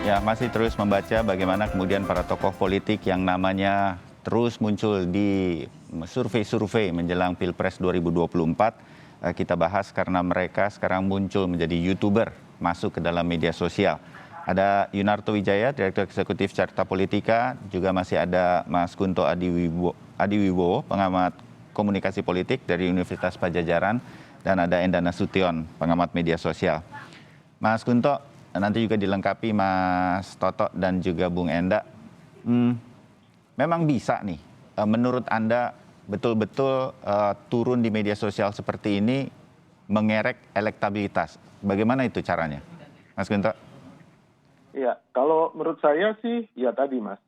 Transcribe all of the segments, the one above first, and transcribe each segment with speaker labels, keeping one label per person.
Speaker 1: Ya, masih terus membaca bagaimana kemudian para tokoh politik yang namanya terus muncul di survei-survei menjelang Pilpres 2024. Kita bahas karena mereka sekarang muncul menjadi YouTuber, masuk ke dalam media sosial. Ada Yunarto Wijaya, Direktur Eksekutif Carta Politika, juga masih ada Mas Kunto Adiwibowo, pengamat komunikasi politik dari Universitas Padjadjaran, dan ada Enda Nasution, pengamat media sosial. Mas Kunto, nanti juga dilengkapi Mas Toto dan juga Bung Enda. Memang bisa nih, menurut Anda betul-betul turun di media sosial seperti ini mengerek elektabilitas. Bagaimana itu caranya, Mas Kunto?
Speaker 2: Ya, kalau menurut saya sih, ya tadi Mas,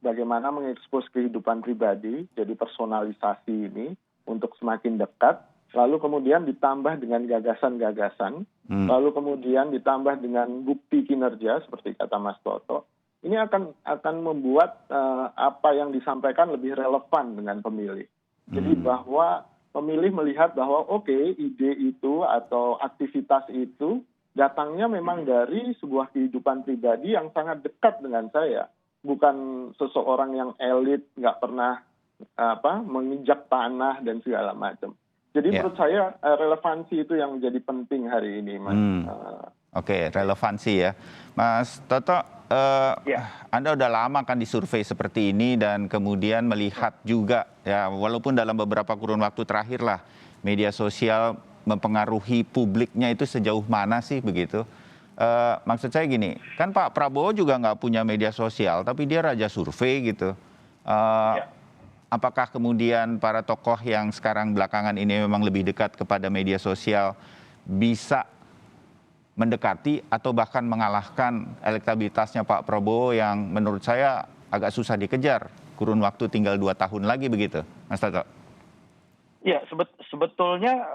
Speaker 2: bagaimana mengekspos kehidupan pribadi, jadi personalisasi ini untuk semakin dekat, lalu kemudian ditambah dengan gagasan-gagasan, lalu kemudian ditambah dengan bukti kinerja seperti kata Mas Toto, ini akan membuat apa yang disampaikan lebih relevan dengan pemilih. Jadi bahwa pemilih melihat bahwa oke, ide itu atau aktivitas itu datangnya memang dari sebuah kehidupan pribadi yang sangat dekat dengan saya, bukan seseorang yang elit, nggak pernah menginjak tanah dan segala macam. Jadi menurut saya relevansi itu yang menjadi penting hari ini, Mas.
Speaker 1: Oke, relevansi ya. Mas Toto, Anda udah lama kan disurvei seperti ini dan kemudian melihat juga, ya walaupun dalam beberapa kurun waktu terakhir lah, media sosial mempengaruhi publiknya itu sejauh mana sih begitu? Maksud saya gini, kan Pak Prabowo juga nggak punya media sosial, tapi dia raja survei gitu. Apakah kemudian para tokoh yang sekarang belakangan ini memang lebih dekat kepada media sosial bisa mendekati atau bahkan mengalahkan elektabilitasnya Pak Prabowo yang menurut saya agak susah dikejar, kurun waktu tinggal 2 tahun lagi begitu, Mas Toto?
Speaker 3: Ya, sebetulnya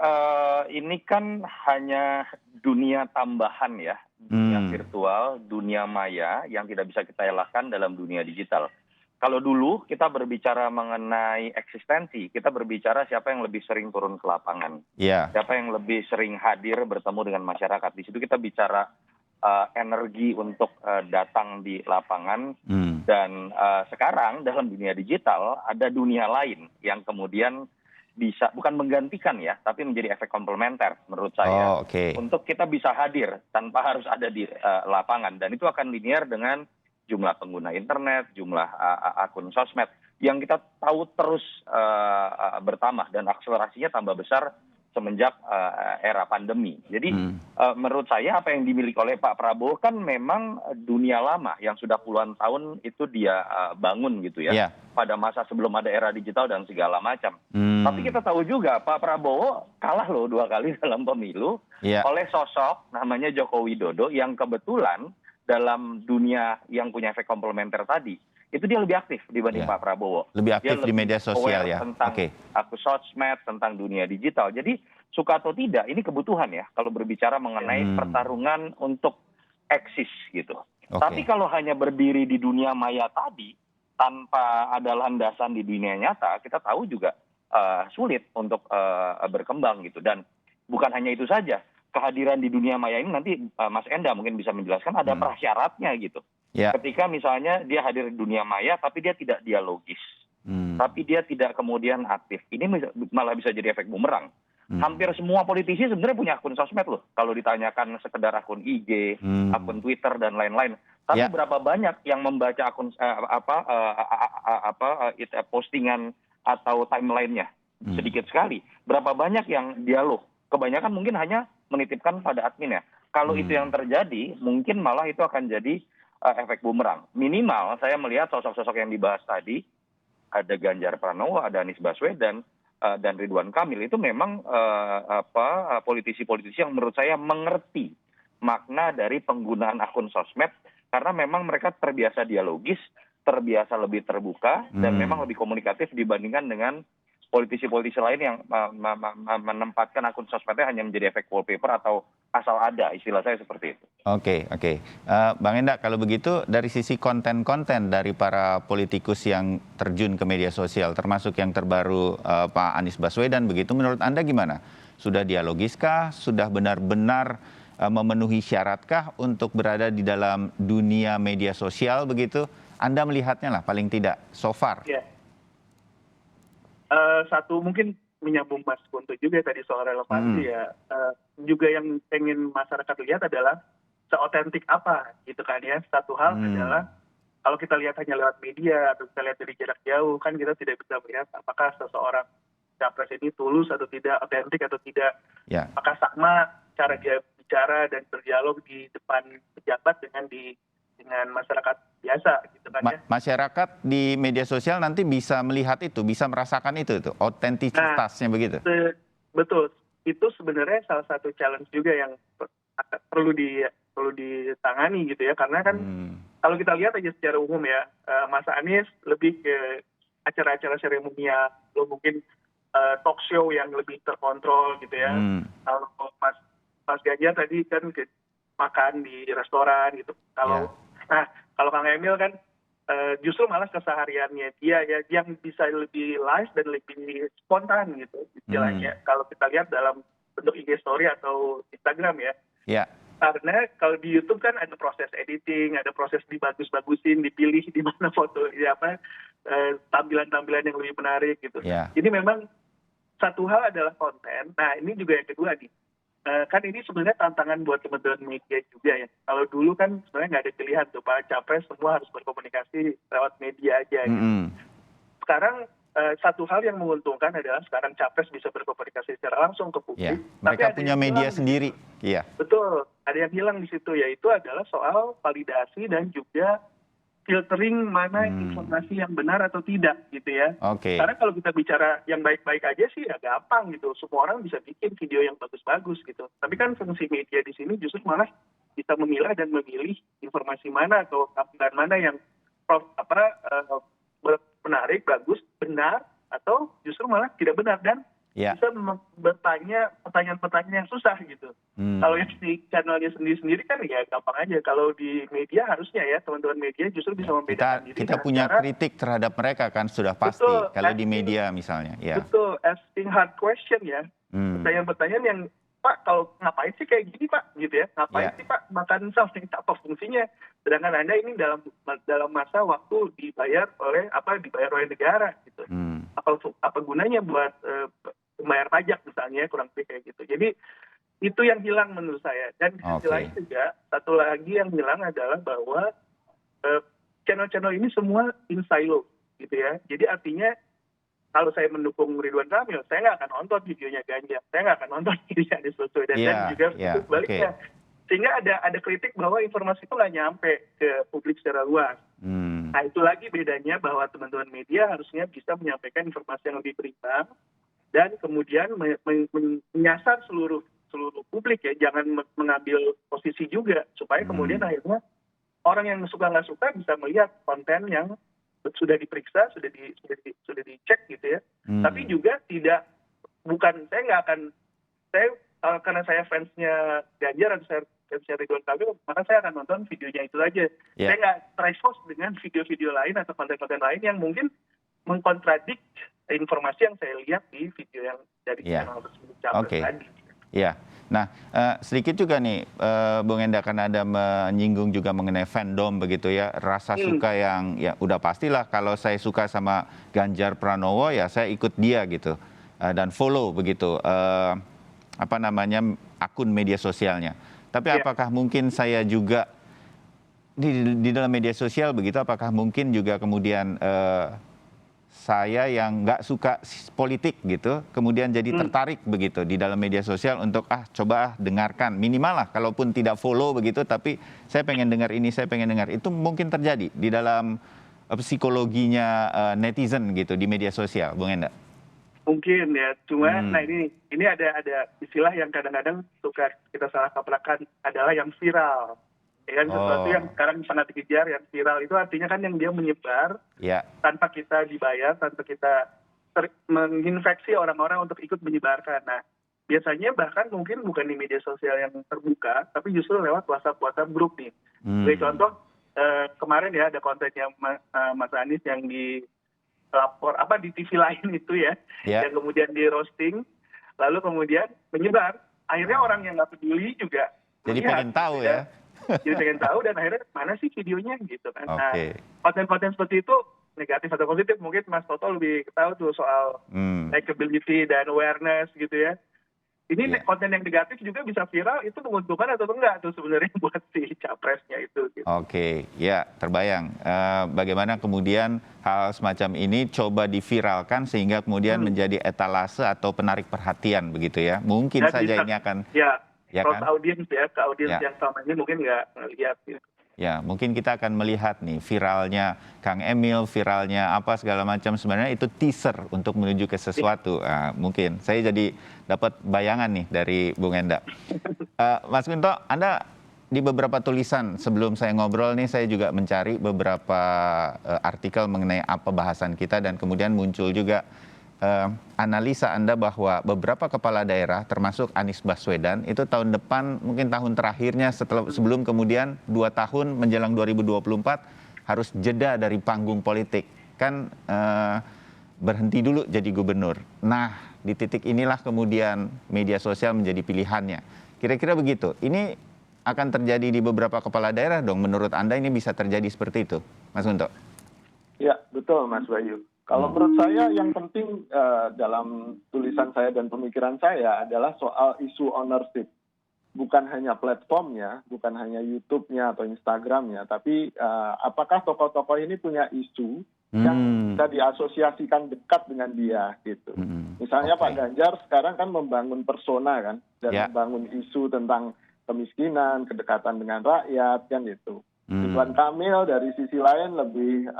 Speaker 3: ini kan hanya dunia tambahan ya, dunia virtual, dunia maya yang tidak bisa kita elakkan dalam dunia digital. Kalau dulu kita berbicara mengenai eksistensi, kita berbicara siapa yang lebih sering turun ke lapangan, siapa yang lebih sering hadir bertemu dengan masyarakat. Di situ kita bicara energi untuk datang di lapangan. Dan sekarang dalam dunia digital ada dunia lain yang kemudian bisa bukan menggantikan ya, tapi menjadi efek komplementer menurut saya. Untuk kita bisa hadir tanpa harus ada di lapangan, dan itu akan linear dengan jumlah pengguna internet, jumlah akun sosmed yang kita tahu terus bertambah dan akselerasinya tambah besar semenjak era pandemi. Jadi menurut saya apa yang dimiliki oleh Pak Prabowo kan memang dunia lama yang sudah puluhan tahun itu dia bangun gitu ya. Pada masa sebelum ada era digital dan segala macam. Tapi kita tahu juga Pak Prabowo kalah loh 2 kali dalam pemilu oleh sosok namanya Joko Widodo yang kebetulan dalam dunia yang punya efek komplementer tadi, itu dia lebih aktif dibanding Pak Prabowo.
Speaker 1: Lebih aktif di media sosial ya.
Speaker 3: Tentang akun sosmed, tentang dunia digital. Jadi suka atau tidak, ini kebutuhan ya kalau berbicara mengenai pertarungan untuk eksis gitu. Tapi kalau hanya berdiri di dunia maya tadi, tanpa ada landasan di dunia nyata, kita tahu juga sulit untuk berkembang gitu. Dan bukan hanya itu saja, kehadiran di dunia maya ini nanti Mas Enda mungkin bisa menjelaskan ada prasyaratnya gitu. Ketika misalnya dia hadir di dunia maya tapi dia tidak dialogis, tapi dia tidak kemudian aktif, ini malah bisa jadi efek bumerang. Hampir semua politisi sebenarnya punya akun sosmed loh, kalau ditanyakan sekedar akun IG, akun Twitter dan lain-lain. Tapi berapa banyak yang membaca akun postingan atau timelinenya? Sedikit sekali. Berapa banyak yang dialog? Kebanyakan mungkin hanya menitipkan pada admin ya. Kalau itu yang terjadi, mungkin malah itu akan jadi efek bumerang. Minimal saya melihat sosok-sosok yang dibahas tadi, ada Ganjar Pranowo, ada Anies Baswedan, dan Ridwan Kamil, itu memang politisi-politisi yang menurut saya mengerti makna dari penggunaan akun sosmed, karena memang mereka terbiasa dialogis, terbiasa lebih terbuka, dan memang lebih komunikatif dibandingkan dengan politisi-politisi lain yang menempatkan akun sosmednya hanya menjadi efek wallpaper atau asal ada, istilah saya seperti itu.
Speaker 1: Oke. Bang Enda, kalau begitu dari sisi konten-konten dari para politikus yang terjun ke media sosial, termasuk yang terbaru Pak Anies Baswedan, begitu menurut Anda gimana? Sudah dialogiskah? Sudah benar-benar memenuhi syaratkah untuk berada di dalam dunia media sosial begitu? Anda melihatnya lah paling tidak so far.
Speaker 4: Ya. Satu mungkin menyambung Mas Kunto juga tadi soal relevansi ya. Juga yang pengen masyarakat lihat adalah seotentik apa gitu kan ya. Satu hal adalah kalau kita lihat hanya lewat media atau kita lihat dari jarak jauh kan kita tidak bisa melihat apakah seseorang capres ini tulus atau tidak, otentik atau tidak.
Speaker 1: Ya.
Speaker 4: Apakah sama cara dia bicara dan berdialog di depan pejabat dengan masyarakat biasa gitu kan ya.
Speaker 1: Masyarakat di media sosial nanti bisa melihat itu, bisa merasakan itu otentisitasnya begitu.
Speaker 4: Betul. Itu sebenarnya salah satu challenge juga yang perlu ditangani gitu ya, karena kan kalau kita lihat aja secara umum ya, Mas Anies lebih ke acara-acara seremonial, mungkin talk show yang lebih terkontrol gitu ya. Kalau Mas Ganjar tadi kan makan di restoran gitu. Kalau Kang Emil kan justru malah kesehariannya dia ya yang bisa lebih live dan lebih spontan gitu istilahnya. Kalau kita lihat dalam bentuk IG story atau Instagram ya.
Speaker 1: Ya.
Speaker 4: Karena kalau di YouTube kan ada proses editing, ada proses dibagus-bagusin, dipilih di mana foto, tampilan-tampilan yang lebih menarik gitu.
Speaker 1: Yeah.
Speaker 4: Jadi memang satu hal adalah konten. Nah ini juga yang kedua nih. Kan ini sebenarnya tantangan buat teman-teman media juga ya. Kalau dulu kan sebenarnya nggak ada pilihan tuh Pak Capres semua harus berkomunikasi lewat media aja. Gitu. Sekarang satu hal yang menguntungkan adalah sekarang Capres bisa berkomunikasi secara langsung ke publik.
Speaker 1: Mereka punya media sendiri. Iya.
Speaker 4: Betul. Ada yang hilang di situ, yaitu adalah soal validasi dan juga filtering mana informasi yang benar atau tidak gitu ya.
Speaker 1: Oke.
Speaker 4: Karena kalau kita bicara yang baik-baik aja sih ya gampang gitu. Semua orang bisa bikin video yang bagus-bagus gitu. Tapi kan fungsi media di sini justru malah bisa memilah dan memilih informasi mana atau tampilan mana yang menarik, bagus, benar, atau justru malah tidak benar dan bisa bertanya pertanyaan-pertanyaan yang susah gitu. Kalau yang di channelnya sendiri-sendiri kan ya gampang aja. Kalau di media harusnya ya teman-teman media justru bisa membedakan diri.
Speaker 1: Kita punya kritik terhadap mereka kan sudah pasti. Betul, kalau di media misalnya. Ya.
Speaker 4: Betul, asking hard question ya. Pertanyaan-pertanyaan yang Pak, kalau ngapain sih kayak gini Pak, gitu ya? Ngapain sih Pak makan something, apa fungsinya? Sedangkan Anda ini dalam masa waktu dibayar oleh negara, gitu. Apa gunanya buat membayar pajak misalnya, kurang lebih kayak gitu. Jadi itu yang hilang menurut saya. Dan selain juga satu lagi yang hilang adalah bahwa channel-channel ini semua in silo, gitu ya. Jadi artinya kalau saya mendukung Ridwan Kamil, saya nggak akan nonton videonya Ganjar, saya nggak akan nonton videonya Anies Baswedan, dan juga sebaliknya. Sehingga ada kritik bahwa informasi itu nggak nyampe ke publik secara luas. Nah itu lagi bedanya bahwa teman-teman media harusnya bisa menyampaikan informasi yang lebih berimbang dan kemudian menyasar seluruh publik ya, jangan mengambil posisi juga supaya kemudian akhirnya orang yang suka nggak suka bisa melihat konten yang sudah diperiksa, sudah dicek gitu ya. Tapi juga karena saya fansnya Ganjar atau saya fansnya Ridwan Kamil, maka saya akan nonton videonya itu aja. Saya nggak terexpose dengan video-video lain atau konten-konten lain yang mungkin mengkontradik informasi yang saya lihat di video yang dari channel tersebut tadi.
Speaker 1: Iya. Nah, sedikit juga nih, Bung Enda, kan ada menyinggung juga mengenai fandom begitu ya, rasa suka yang ya udah pastilah kalau saya suka sama Ganjar Pranowo ya saya ikut dia gitu dan follow begitu akun media sosialnya. Tapi apakah mungkin saya juga di dalam media sosial begitu, apakah mungkin juga kemudian saya yang nggak suka politik gitu, kemudian jadi tertarik begitu di dalam media sosial untuk coba dengarkan, minimal lah kalaupun tidak follow begitu, tapi saya pengen dengar ini, saya pengen dengar itu, mungkin terjadi di dalam psikologinya netizen gitu di media sosial, Bung Enda.
Speaker 4: Mungkin ya, cuma nah ini ada istilah yang kadang-kadang suka kita salah kaprahkan adalah yang viral. Ya kan, sesuatu yang sekarang sangat dikejar, yang viral itu artinya kan yang dia menyebar tanpa kita dibayar, tanpa kita menginfeksi orang-orang untuk ikut menyebarkan. Nah, biasanya bahkan mungkin bukan di media sosial yang terbuka, tapi justru lewat WhatsApp grup nih. Sebagai contoh, kemarin ya ada kontennya Mas Anies yang di TV lain itu ya, yang kemudian di roasting, lalu kemudian menyebar. Akhirnya orang yang nggak peduli juga
Speaker 1: Jadi
Speaker 4: melihat,
Speaker 1: pengen tahu
Speaker 4: gitu
Speaker 1: ya.
Speaker 4: Jadi pengen tahu dan akhirnya mana sih videonya gitu kan. Nah,
Speaker 1: Oke.
Speaker 4: konten-konten seperti itu negatif atau positif mungkin Mas Toto lebih tahu tuh soal likability dan awareness gitu ya. Ini
Speaker 1: Iya.
Speaker 4: konten yang negatif juga bisa viral, itu menguntungkan atau enggak tuh sebenarnya buat si capresnya itu. Gitu.
Speaker 1: Oke, ya terbayang. Bagaimana kemudian hal semacam ini coba diviralkan sehingga kemudian menjadi etalase atau penarik perhatian begitu ya. Mungkin
Speaker 4: Dan
Speaker 1: saja
Speaker 4: bisa,
Speaker 1: ini akan,
Speaker 4: ya cross
Speaker 1: kan?
Speaker 4: audience ya, ke audiens
Speaker 1: Ya.
Speaker 4: yang selama ini mungkin nggak ngelihat gitu.
Speaker 1: Ya, mungkin kita akan melihat nih viralnya Kang Emil, viralnya apa segala macam, sebenarnya itu teaser untuk menuju ke sesuatu. Mungkin saya jadi dapat bayangan nih dari Bung Enda. Mas Kunto, Anda di beberapa tulisan sebelum saya ngobrol nih, saya juga mencari beberapa artikel mengenai apa bahasan kita, dan kemudian muncul juga analisa Anda bahwa beberapa kepala daerah termasuk Anies Baswedan itu tahun depan, mungkin tahun terakhirnya sebelum kemudian 2 tahun menjelang 2024 harus jeda dari panggung politik. Kan berhenti dulu jadi gubernur. Nah, di titik inilah kemudian media sosial menjadi pilihannya. Kira-kira begitu. Ini akan terjadi di beberapa kepala daerah dong. Menurut Anda ini bisa terjadi seperti itu, Mas Kunto?
Speaker 2: Ya, betul Mas Bayu. Kalau menurut saya yang penting dalam tulisan saya dan pemikiran saya adalah soal isu ownership. Bukan hanya platformnya, bukan hanya YouTube-nya atau Instagram-nya, tapi apakah tokoh-tokoh ini punya isu yang bisa diasosiasikan dekat dengan dia gitu. Misalnya Pak Ganjar sekarang kan membangun persona kan, dan membangun isu tentang kemiskinan, kedekatan dengan rakyat kan itu. Ridwan Kamil dari sisi lain lebih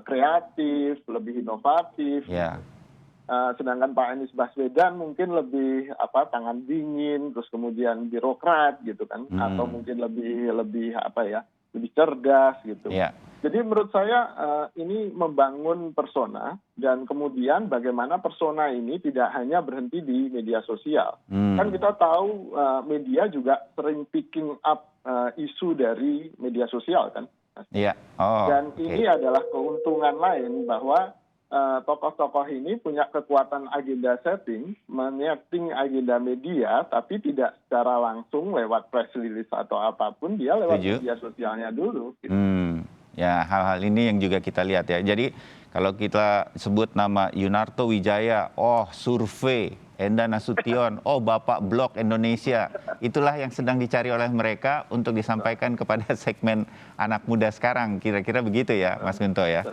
Speaker 2: kreatif, lebih inovatif. Sedangkan Pak Anies Baswedan mungkin lebih tangan dingin, terus kemudian birokrat gitu kan, atau mungkin lebih cerdas gitu. Jadi menurut saya ini membangun persona, dan kemudian bagaimana persona ini tidak hanya berhenti di media sosial. Kan kita tahu media juga sering picking up isu dari media sosial kan. Dan ini adalah keuntungan lain bahwa tokoh-tokoh ini punya kekuatan agenda setting, menyeting agenda media, tapi tidak secara langsung lewat press release atau apapun, dia lewat media sosialnya dulu. Gitu.
Speaker 1: Ya, hal-hal ini yang juga kita lihat ya. Jadi kalau kita sebut nama Yunarto Wijaya, survei, Enda Nasution, Bapak Blog Indonesia. Itulah yang sedang dicari oleh mereka untuk disampaikan kepada segmen anak muda sekarang. Kira-kira begitu ya, Mas Kunto ya.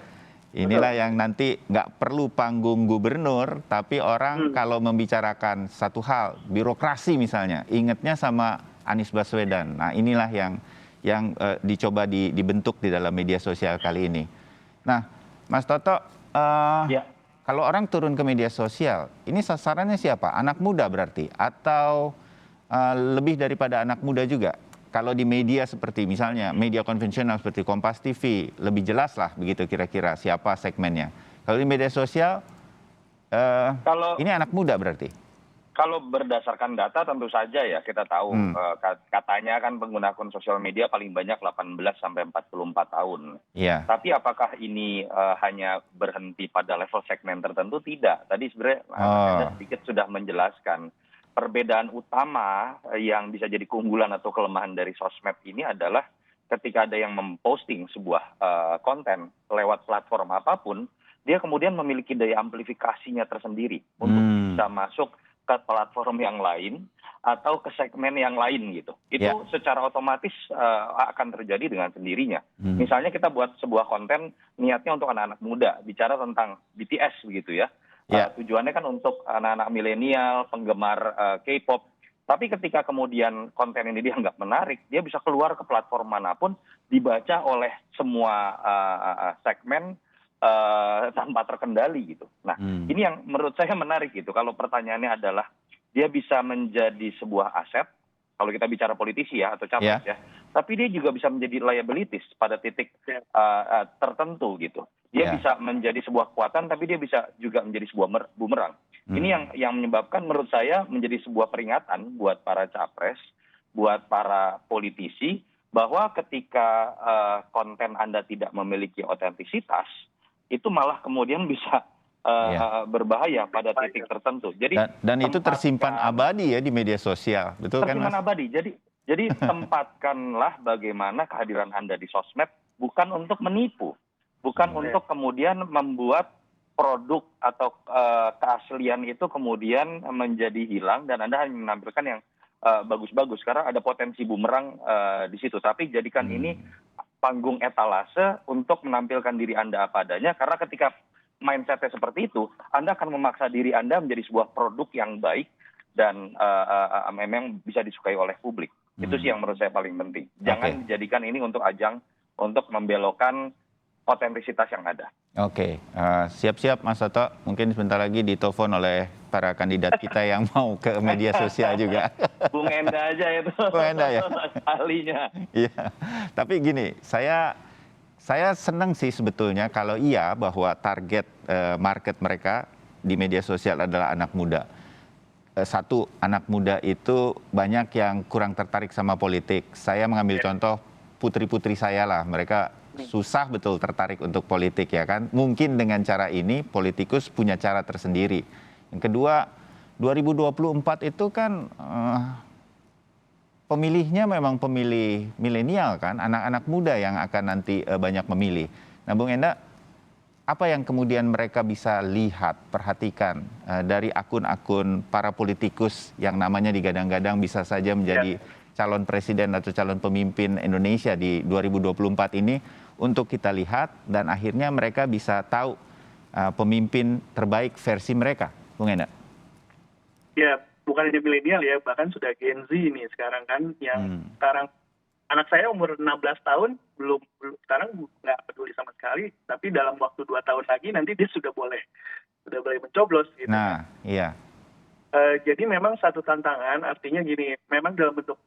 Speaker 1: Inilah yang nanti nggak perlu panggung gubernur, tapi orang kalau membicarakan satu hal, birokrasi misalnya, ingatnya sama Anies Baswedan. Nah, inilah yang dicoba dibentuk di dalam media sosial kali ini. Nah, Mas Toto, kalau orang turun ke media sosial, ini sasarannya siapa? Anak muda berarti? Atau lebih daripada anak muda juga? Kalau di media seperti misalnya media konvensional seperti Kompas TV, lebih jelas lah begitu kira-kira siapa segmennya. Kalau di media sosial, ini anak muda berarti?
Speaker 3: Kalau berdasarkan data tentu saja ya kita tahu katanya kan pengguna akun sosial media paling banyak 18 sampai 44 tahun. Tapi apakah ini hanya berhenti pada level segmen tertentu? Tidak. Tadi sebenarnya Anda sedikit sudah menjelaskan. Perbedaan utama yang bisa jadi keunggulan atau kelemahan dari sosmed ini adalah ketika ada yang memposting sebuah konten lewat platform apapun, dia kemudian memiliki daya amplifikasinya tersendiri untuk bisa masuk ke platform yang lain atau ke segmen yang lain gitu. Itu secara otomatis akan terjadi dengan sendirinya. Misalnya kita buat sebuah konten niatnya untuk anak-anak muda, bicara tentang BTS begitu ya. Tujuannya kan untuk anak-anak milenial, penggemar K-pop. Tapi ketika kemudian konten ini dianggap menarik, dia bisa keluar ke platform manapun, dibaca oleh semua segmen tanpa terkendali gitu. Nah, ini yang menurut saya menarik gitu. Kalau pertanyaannya adalah dia bisa menjadi sebuah aset, kalau kita bicara politisi ya atau capres ya, tapi dia juga bisa menjadi liabilities pada titik tertentu gitu. Dia bisa menjadi sebuah kekuatan, tapi dia bisa juga menjadi sebuah bumerang. Ini yang menyebabkan menurut saya menjadi sebuah peringatan buat para capres, buat para politisi, bahwa ketika konten Anda tidak memiliki otentisitas, itu malah kemudian bisa berbahaya pada titik tertentu. Jadi
Speaker 1: dan itu tersimpan abadi ya di media sosial, betul kan Mas?
Speaker 3: Tersimpan abadi. Jadi Jadi tempatkanlah bagaimana kehadiran Anda di sosmed bukan untuk menipu, bukan untuk kemudian membuat produk atau keaslian itu kemudian menjadi hilang dan Anda hanya menampilkan yang bagus-bagus karena ada potensi bumerang di situ. Tapi jadikan ini panggung etalase untuk menampilkan diri Anda apa adanya karena ketika mindsetnya seperti itu, Anda akan memaksa diri Anda menjadi sebuah produk yang baik dan memang bisa disukai oleh publik. Itu sih yang menurut saya paling penting. Jangan jadikan ini untuk ajang untuk membelokkan otentisitas yang ada.
Speaker 1: Oke, siap-siap Mas Toto. Mungkin sebentar lagi ditelepon oleh para kandidat kita yang mau ke media sosial juga.
Speaker 3: Bung Enda aja itu.
Speaker 1: Bung Enda ya?
Speaker 3: Ahlinya.
Speaker 1: Iya, tapi gini, saya senang sih sebetulnya kalau iya bahwa target market mereka di media sosial adalah anak muda. Satu, anak muda itu banyak yang kurang tertarik sama politik. Saya mengambil contoh putri-putri saya lah, mereka susah betul tertarik untuk politik ya kan. Mungkin dengan cara ini politikus punya cara tersendiri. Yang kedua, 2024 itu kan pemilihnya memang pemilih milenial kan, anak-anak muda yang akan nanti banyak memilih. Nah Bung Enda, apa yang kemudian mereka bisa lihat, perhatikan dari akun-akun para politikus yang namanya digadang-gadang bisa saja menjadi calon presiden atau calon pemimpin Indonesia di 2024 ini untuk kita lihat dan akhirnya mereka bisa tahu pemimpin terbaik versi mereka, Bung Enda?
Speaker 4: Ya, bukan hanya milenial ya, bahkan sudah Gen Z ini sekarang kan, yang sekarang anak saya umur 16 tahun, belum sekarang nggak peduli sama sekali, tapi dalam waktu 2 tahun lagi nanti dia sudah boleh mencoblos gitu.
Speaker 1: Nah, iya.
Speaker 4: Jadi memang satu tantangan, artinya gini, memang dalam bentuk,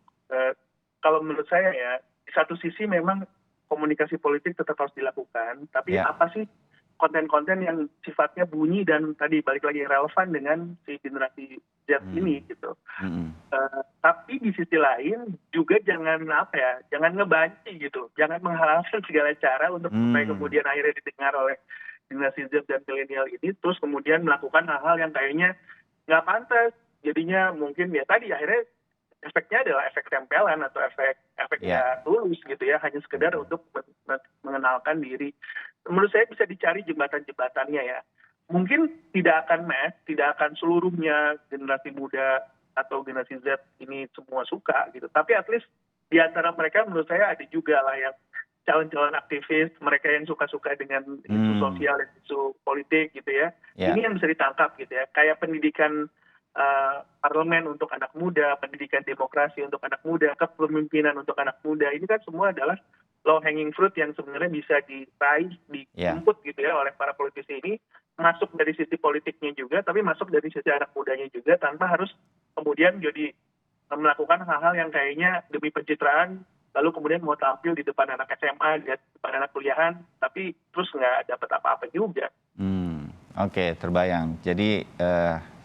Speaker 4: kalau menurut saya ya, di satu sisi memang komunikasi politik tetap harus dilakukan, tapi apa sih konten-konten yang sifatnya bunyi dan tadi balik lagi relevan dengan si generasi Z ini gitu. Tapi di sisi lain juga jangan ngebanci gitu, jangan menghalalkan segala cara untuk supaya kemudian akhirnya didengar oleh generasi Z dan milenial ini, terus kemudian melakukan hal-hal yang kayaknya nggak pantas. Jadinya mungkin ya tadi akhirnya efeknya adalah efek tempelan atau efeknya tulus gitu ya, hanya sekedar untuk mengenalkan diri. Menurut saya bisa dicari jembatan-jembatannya ya. Mungkin tidak akan tidak akan seluruhnya generasi muda atau generasi Z ini semua suka gitu. Tapi at least di antara mereka menurut saya ada juga lah yang calon-calon aktivis, mereka yang suka-suka dengan isu sosial dan isu politik gitu ya. Ini yang bisa ditangkap gitu ya. Kayak pendidikan parlemen untuk anak muda, pendidikan demokrasi untuk anak muda, kepemimpinan untuk anak muda, ini kan semua adalah low hanging fruit yang sebenarnya bisa diraih, dijemput gitu ya oleh para politisi ini, masuk dari sisi politiknya juga, tapi masuk dari sisi anak mudanya juga, tanpa harus kemudian jadi melakukan hal-hal yang kayaknya demi pencitraan, lalu kemudian mau tampil di depan anak SMA, di depan anak kuliahan, tapi terus nggak dapat apa-apa juga.
Speaker 1: Oke, terbayang. Jadi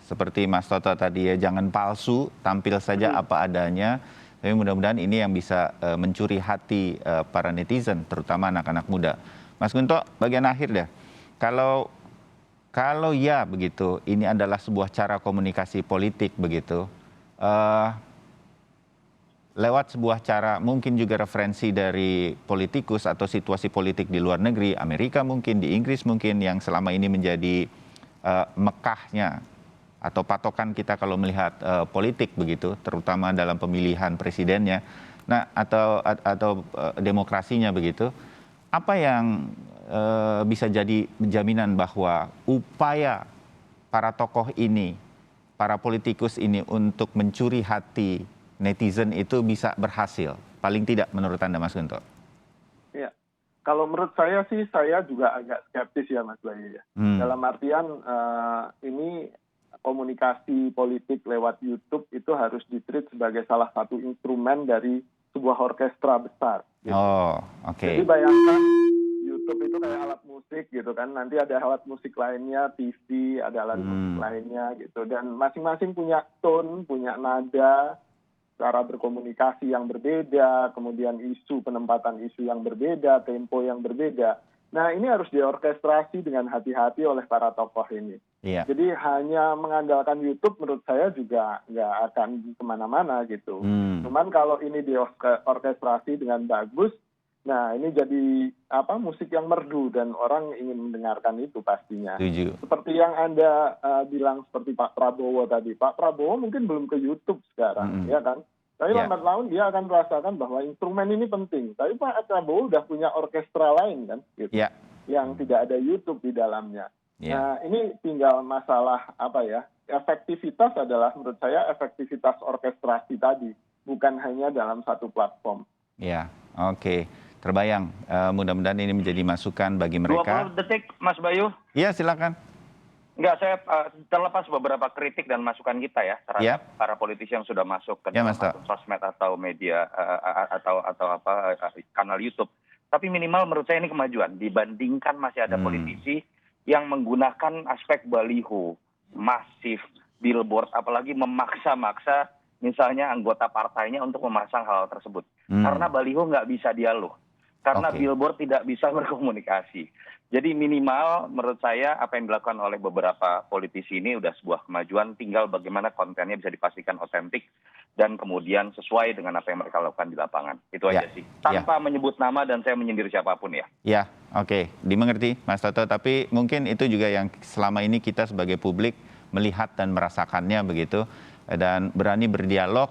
Speaker 1: seperti Mas Toto tadi ya, jangan palsu, tampil saja apa adanya. Tapi mudah-mudahan ini yang bisa mencuri hati para netizen, terutama anak-anak muda. Mas Gunto, bagian akhir deh. Kalau ya begitu, ini adalah sebuah cara komunikasi politik begitu. Lewat sebuah cara, mungkin juga referensi dari politikus atau situasi politik di luar negeri, Amerika mungkin, di Inggris mungkin, yang selama ini menjadi Mekahnya atau patokan kita kalau melihat politik begitu, terutama dalam pemilihan presidennya, nah atau demokrasinya begitu. Apa yang bisa jadi jaminan bahwa upaya para tokoh ini, para politikus ini untuk mencuri hati netizen itu bisa berhasil? Paling tidak menurut Anda, Mas Gunto?
Speaker 2: Ya, kalau menurut saya sih, saya juga agak skeptis ya Mas Bayu ya. Dalam artian ini komunikasi politik lewat YouTube itu harus ditreat sebagai salah satu instrumen dari sebuah orkestra besar. Gitu. Jadi bayangkan YouTube itu kayak alat musik gitu kan, nanti ada alat musik lainnya, TV, ada alat musik lainnya gitu, dan masing-masing punya tone, punya nada, cara berkomunikasi yang berbeda, kemudian penempatan isu yang berbeda, tempo yang berbeda. Nah ini harus diorkestrasi dengan hati-hati oleh para tokoh ini.
Speaker 1: Iya.
Speaker 2: Jadi hanya mengandalkan YouTube menurut saya juga nggak akan kemana-mana gitu. Cuman kalau ini diorkestrasi dengan bagus, nah ini jadi musik yang merdu dan orang ingin mendengarkan itu pastinya.
Speaker 1: Setuju.
Speaker 2: Seperti yang Anda bilang seperti Pak Prabowo tadi. Pak Prabowo mungkin belum ke YouTube sekarang, ya kan? Tapi lambat laun dia akan merasakan bahwa instrumen ini penting. Tapi Pak Prabowo udah punya orkestra lain kan, gitu. Yang tidak ada YouTube di dalamnya. Nah, ini tinggal masalah efektivitas adalah menurut saya efektivitas orkestrasi tadi, bukan hanya dalam satu platform.
Speaker 1: Ya, oke. Terbayang. Mudah-mudahan ini menjadi masukan bagi mereka.
Speaker 3: 20 detik, Mas Bayu.
Speaker 1: Iya, silakan.
Speaker 3: Enggak, saya terlepas beberapa kritik dan masukan kita ya terhadap para politisi yang sudah masuk ke dalam sosmed atau media atau kanal YouTube. Tapi minimal menurut saya ini kemajuan dibandingkan masih ada politisi yang menggunakan aspek baliho masif, billboard, apalagi memaksa-maksa misalnya anggota partainya untuk memasang hal tersebut. Karena baliho nggak bisa dialog, karena billboard tidak bisa berkomunikasi. Jadi minimal menurut saya apa yang dilakukan oleh beberapa politisi ini udah sebuah kemajuan, tinggal bagaimana kontennya bisa dipastikan otentik dan kemudian sesuai dengan apa yang mereka lakukan di lapangan. Itu aja sih. Tanpa menyebut nama dan saya menyindir siapapun ya.
Speaker 1: Ya, oke. Dimengerti Mas Toto, tapi mungkin itu juga yang selama ini kita sebagai publik melihat dan merasakannya begitu, dan berani berdialog,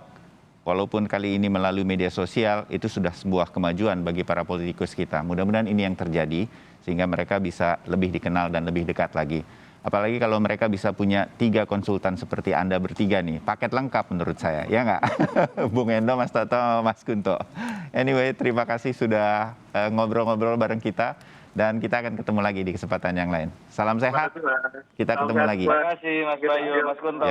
Speaker 1: walaupun kali ini melalui media sosial, itu sudah sebuah kemajuan bagi para politikus kita. Mudah-mudahan ini yang terjadi, sehingga mereka bisa lebih dikenal dan lebih dekat lagi. Apalagi kalau mereka bisa punya 3 konsultan seperti Anda bertiga nih, paket lengkap menurut saya, ya nggak? Bung Endo, Mas Toto, Mas Kunto. Anyway, terima kasih sudah ngobrol-ngobrol bareng kita, dan kita akan ketemu lagi di kesempatan yang lain. Salam sehat, kita ketemu lagi.
Speaker 3: Terima kasih Mas Bayu, Mas Kunto.